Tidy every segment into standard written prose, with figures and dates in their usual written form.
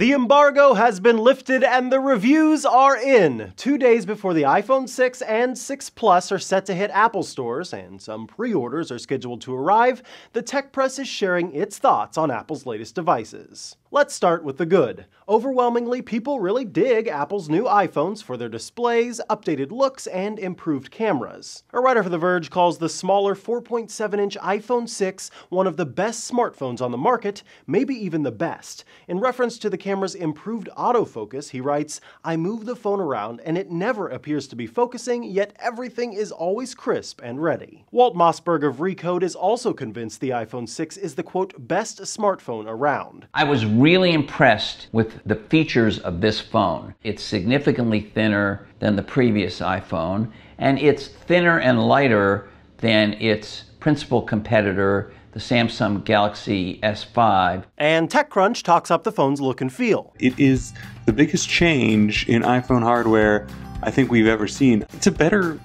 The embargo has been lifted and the reviews are in. 2 days before the iPhone 6 and 6 Plus are set to hit Apple stores, and some pre-orders are scheduled to arrive, the tech press is sharing its thoughts on Apple's latest devices. Let's start with the good. Overwhelmingly, people really dig Apple's new iPhones for their displays, updated looks, and improved cameras. A writer for The Verge calls the smaller 4.7-inch iPhone 6 one of the best smartphones on the market, maybe even the best. In reference to the camera's improved autofocus, he writes, "I move the phone around and it never appears to be focusing, yet everything is always crisp and ready." Walt Mossberg of Recode is also convinced the iPhone 6 is the, quote, best smartphone around. I was really impressed with the features of this phone. It's significantly thinner than the previous iPhone, and it's thinner and lighter than its principal competitor, the Samsung Galaxy S5. And TechCrunch talks up the phone's look and feel. It is the biggest change in iPhone hardware I think we've ever seen. It's a better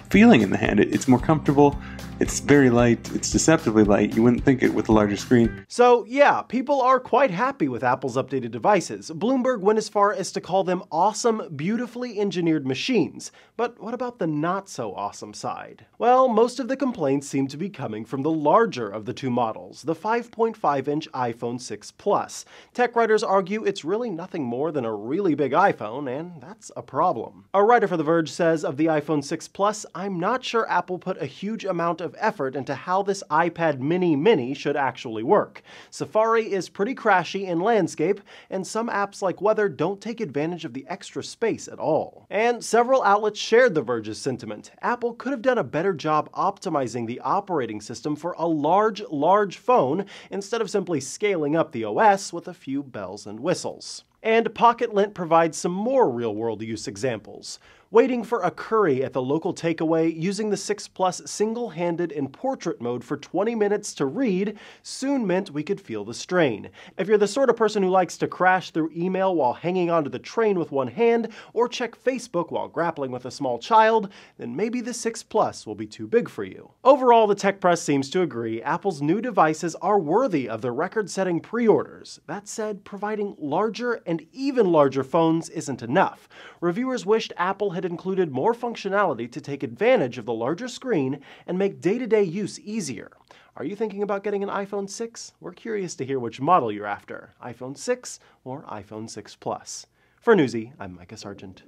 feeling in the hand. It's more comfortable. It's very light. It's deceptively light. You wouldn't think it with a larger screen. So yeah, people are quite happy with Apple's updated devices. Bloomberg went as far as to call them awesome, beautifully engineered machines. But what about the not so awesome side? Well, most of the complaints seem to be coming from the larger of the two models, the 5.5-inch iPhone 6 Plus. Tech writers argue it's really nothing more than a really big iPhone, and that's a problem. A writer for The Verge says of the iPhone 6 Plus, "I'm not sure Apple put a huge amount of effort into how this iPad mini should actually work. Safari is pretty crashy in landscape, and some apps like weather don't take advantage of the extra space at all." And several outlets shared The Verge's sentiment. Apple could have done a better job optimizing the operating system for a large phone instead of simply scaling up the OS with a few bells and whistles. And Pocket Lint provides some more real-world use examples. Waiting for a curry at the local takeaway, using the 6 Plus single-handed in portrait mode for 20 minutes to read soon meant we could feel the strain. If you're the sort of person who likes to crash through email while hanging onto the train with one hand, or check Facebook while grappling with a small child, then maybe the 6 Plus will be too big for you. Overall, the tech press seems to agree Apple's new devices are worthy of the record-setting pre-orders. That said, providing larger and even larger phones isn't enough. Reviewers wished Apple had included more functionality to take advantage of the larger screen and make day-to-day use easier. Are you thinking about getting an iPhone 6? We're curious to hear which model you're after, iPhone 6 or iPhone 6 Plus. For Newsy, I'm Micah Sargent.